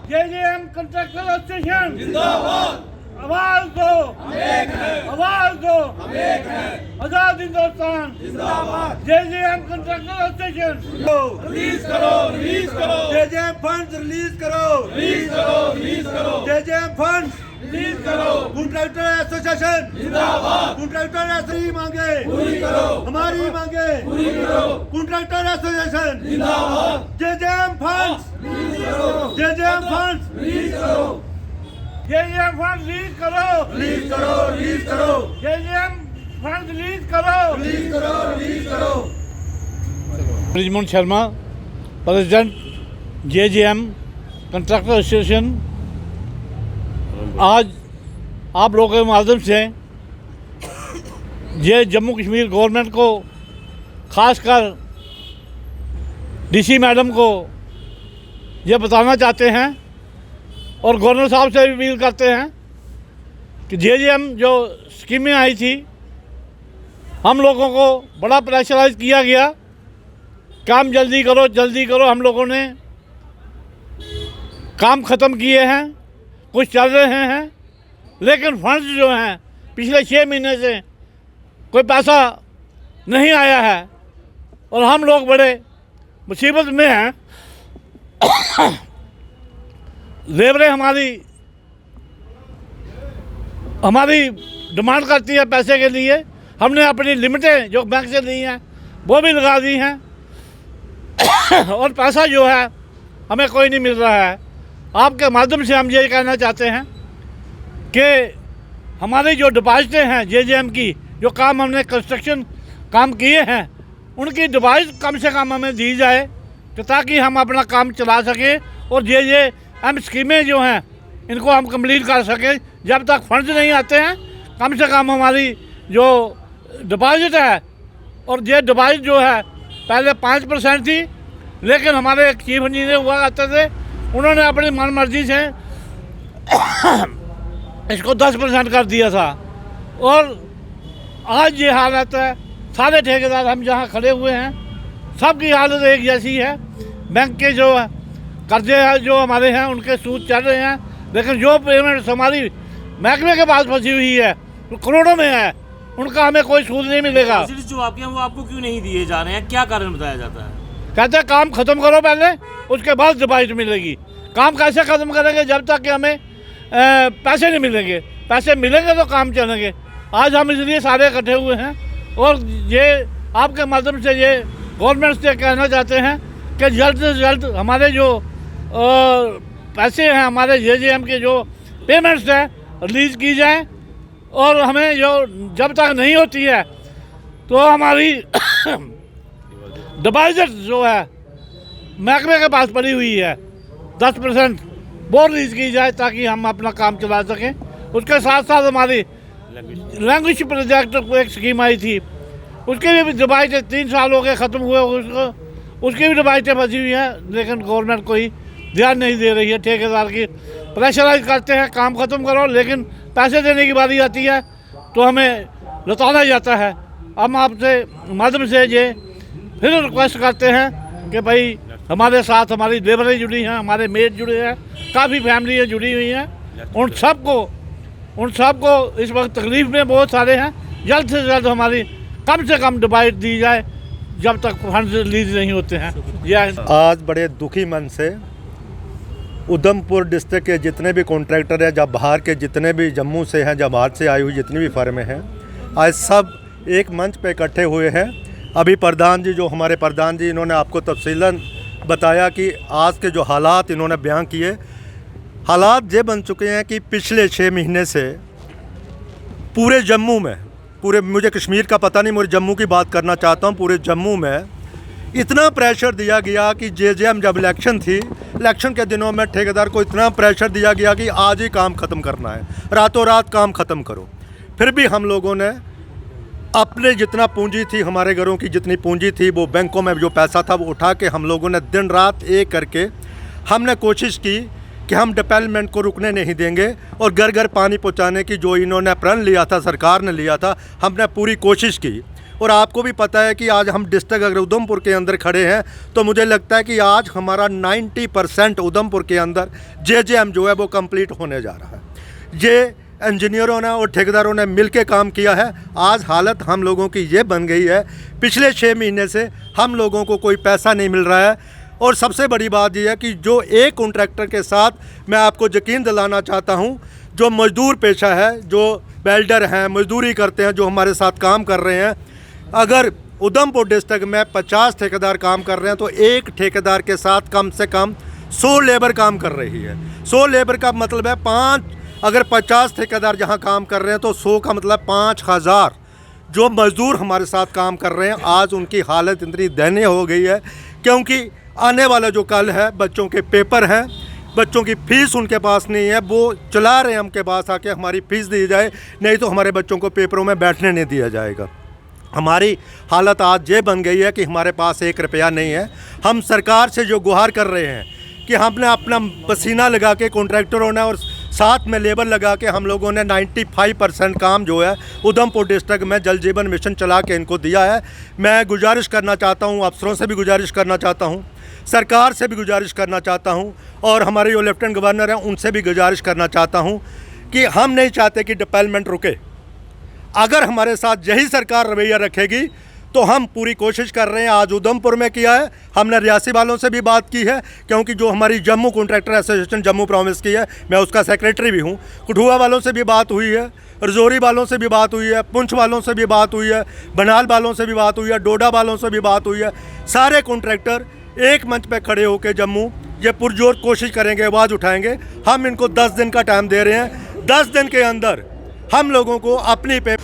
JJM contractor association जिंदाबाद। आवाज दो, हम एक हैं। आवाज दो, हम एक हैं। आजाद हिंदुस्तान जिंदाबाद। जेजेएम कंट्रैक्टर एसोसिएशन रिलीज करो, रिलीज करो। जेजेएम फंड रिलीज करो, रिलीज करो, रिलीज करो। जेजेएम फंड रिलीज करो। कॉन्ट्रैक्टर एसोसिएशन जिंदाबाद। कॉन्ट्रैक्टर ऐसी मांगे पूरी करो, हमारी मांगे पूरी करो। कॉन्ट्रैक्टर एसोसिएशन जिंदाबाद। जेजेएम फंड रिलीज करो, जेजेएम फंड रिलीज करो। जेजेएम फंड रिलीज करो, रिलीज करो, रिलीज करो। जेजेएम फंड रिलीज करो, रिलीज करो, रिलीज करो। Brijmohan Sharma, president JJM contractor association. आज आप लोगों के माध्यम से ये जम्मू कश्मीर गवर्नमेंट को, खासकर डीसी मैडम को ये बताना चाहते हैं और गवर्नर साहब से भी अपील करते हैं कि जेजेएम जो स्कीमें आई थी, हम लोगों को बड़ा प्रेशराइज किया गया, काम जल्दी करो, जल्दी करो। हम लोगों ने काम ख़त्म किए हैं, कुछ चल रहे हैं, लेकिन फंड्स जो हैं पिछले 6 महीने से कोई पैसा नहीं आया है और हम लोग बड़े मुसीबत में हैं। लेबरें हमारी डिमांड करती है पैसे के लिए। हमने अपनी लिमिटें जो बैंक से ली हैं वो भी लगा दी हैं और पैसा जो है हमें कोई नहीं मिल रहा है। आपके माध्यम से हम ये कहना चाहते हैं कि हमारी जो डिपॉजिटें हैं जेजेएम की, जो काम हमने कंस्ट्रक्शन काम किए हैं, उनकी डिपॉजिट कम से कम हमें दी जाए तो ताकि हम अपना काम चला सकें और जेजेएम स्कीमें जो हैं इनको हम कंप्लीट कर सकें। जब तक फंड्स नहीं आते हैं, कम से कम हमारी जो डिपॉजिट है, और ये डिपॉजिट जो है पहले 5% थी, लेकिन हमारे एक चीफ इंजीनियर हुआ करते थे, उन्होंने अपनी मन मर्जी से इसको 10% कर दिया था। और आज ये हालत है, सारे ठेकेदार हम जहाँ खड़े हुए हैं सबकी हालत एक जैसी है। बैंक के जो कर्जे हैं जो हमारे हैं उनके सूद चल रहे हैं, लेकिन जो पेमेंट्स हमारी महकमे के पास फंसी हुई है तो करोड़ों में है, उनका हमें कोई सूद नहीं मिलेगा। जो आपके हैं वो आपको क्यों नहीं दिए जा रहे हैं, क्या कारण बताया जाता है? कहते हैं काम ख़त्म करो पहले, उसके बाद डिपॉजिट मिलेगी। काम कैसे ख़त्म करेंगे जब तक कि हमें पैसे नहीं मिलेंगे? पैसे मिलेंगे तो काम चलेंगे। आज हम इसलिए सारे इकट्ठे हुए हैं और ये आपके माध्यम से ये गवर्नमेंट से कहना चाहते हैं कि जल्द से जल्द हमारे जो पैसे हैं, हमारे जेजेएम के जो पेमेंट्स हैं रिलीज़ की जाएं और हमें जो जब तक नहीं होती है तो हमारी डिपॉजिट जो है महकमे के पास पड़ी हुई है 10% वो रिलीज़ की जाए ताकि हम अपना काम चला सकें। उसके साथ साथ हमारी लैंग्वेज प्रोजेक्ट को एक स्कीम आई थी, उसकी भी डिपॉजिट 3 साल हो गए ख़त्म हुए उसकी भी डिपॉजिटें फंसी हुई हैं, लेकिन गवर्नमेंट कोई ध्यान नहीं दे रही है। ठेकेदार की प्रेशराइज करते हैं काम ख़त्म करो, लेकिन पैसे देने की बारी आती है तो हमें लौटाना जाता है। हम आपसे माध्यम से ये फिर रिक्वेस्ट करते हैं कि भाई हमारे साथ हमारी लेबरें जुड़ी हैं, हमारे मेट जुड़े हैं, काफ़ी फैमिलियाँ जुड़ी हुई हैं, उन सबको इस वक्त तकलीफ में बहुत सारे हैं। जल्द से जल्द हमारी कम से कम डिपॉजिट दी जाए जब तक फंड रिलीज नहीं होते हैं। यह आज बड़े दुखी मन से उधमपुर डिस्ट्रिक्ट के जितने भी कॉन्ट्रैक्टर हैं, जब बाहर के जितने भी जम्मू से हैं, जब बाहर से आई हुई जितनी भी फर्में हैं, आज सब एक मंच पे इकट्ठे हुए हैं। अभी प्रधान जी, जो हमारे प्रधान जी, इन्होंने आपको तफसीलन बताया कि आज के जो हालात इन्होंने बयां किए, हालात ये बन चुके हैं कि पिछले 6 महीने से पूरे जम्मू में, पूरे, मुझे कश्मीर का पता नहीं, मुझे जम्मू की बात करना चाहता हूँ, पूरे जम्मू में इतना प्रेशर दिया गया कि जेजेएम जब इलेक्शन थी, इलेक्शन के दिनों में ठेकेदार को इतना प्रेशर दिया गया कि आज ही काम ख़त्म करना है, रातों रात काम ख़त्म करो। फिर भी हम लोगों ने अपने जितना पूंजी थी, हमारे घरों की जितनी पूंजी थी, वो बैंकों में जो पैसा था वो उठा के हम लोगों ने दिन रात एक करके हमने कोशिश की कि हम डेवलपमेंट को रुकने नहीं देंगे और घर घर पानी पहुंचाने की जो इन्होंने प्रण लिया था, सरकार ने लिया था, हमने पूरी कोशिश की। और आपको भी पता है कि आज हम डिस्ट्रिक्ट अगर उधमपुर के अंदर खड़े हैं तो मुझे लगता है कि आज हमारा 90% उधमपुर के अंदर JJM जो है वो कंप्लीट होने जा रहा है। ये इंजीनियरों ने और ठेकेदारों ने मिलकर काम किया है। आज हालत हम लोगों की ये बन गई है, पिछले 6 महीने से हम लोगों को कोई पैसा नहीं मिल रहा है। और सबसे बड़ी बात यह है कि जो एक कॉन्ट्रैक्टर के साथ मैं आपको यकीन दिलाना चाहता हूँ, जो मजदूर पेशा है, जो वेल्डर हैं, मजदूरी करते हैं, जो हमारे साथ काम कर रहे हैं, अगर उधमपुर डिस्ट्रिक्ट में 50 ठेकेदार काम कर रहे हैं तो एक ठेकेदार के साथ कम से कम 100 लेबर काम कर रही है। 100 लेबर का मतलब है 5, अगर 50 ठेकेदार जहां काम कर रहे हैं तो 100 का मतलब 5000 जो मजदूर हमारे साथ काम कर रहे हैं। आज उनकी हालत इतनी दयनीय हो गई है क्योंकि आने वाला जो कल है, बच्चों के पेपर हैं, बच्चों की फ़ीस उनके पास नहीं है, वो चला रहे हैं हमके पास आके हमारी फ़ीस दी जाए, नहीं तो हमारे बच्चों को पेपरों में बैठने नहीं दिया जाएगा। हमारी हालत आज ये बन गई है कि हमारे पास 1 रुपया नहीं है। हम सरकार से जो गुहार कर रहे हैं कि हमने अपना पसीना लगा के कॉन्ट्रैक्टरों ने और साथ में लेबर लगा के हम लोगों ने 95% काम जो है उधमपुर डिस्ट्रिक्ट में जल जीवन मिशन चला के इनको दिया है। मैं गुजारिश करना चाहता हूँ, अफसरों से भी गुजारिश करना चाहता हूँ, सरकार से भी गुजारिश करना चाहता हूँ और हमारे जो लेफ्टिनेंट गवर्नर हैं उनसे भी गुजारिश करना चाहता हूँ कि हम नहीं चाहते कि डेवलपमेंट रुके। अगर हमारे साथ यही सरकार रवैया रखेगी तो हम पूरी कोशिश कर रहे हैं। आज उधमपुर में किया है, हमने रियासी वालों से भी बात की है क्योंकि जो हमारी Jammu contractor association Jammu promise की है, मैं उसका सेक्रेटरी भी हूँ। कठुआ वालों से भी बात हुई है, रजौरी वालों से भी बात हुई है, पुंछ वालों से भी बात हुई है, बनाल वालों से भी बात हुई है, डोडा वालों से भी बात हुई है। सारे कॉन्ट्रैक्टर एक मंच पे खड़े होकर जम्मू ये पुरजोर कोशिश करेंगे, आवाज़ उठाएंगे। हम इनको 10 दिन का टाइम दे रहे हैं। 10 दिन के अंदर हम लोगों को अपनी पे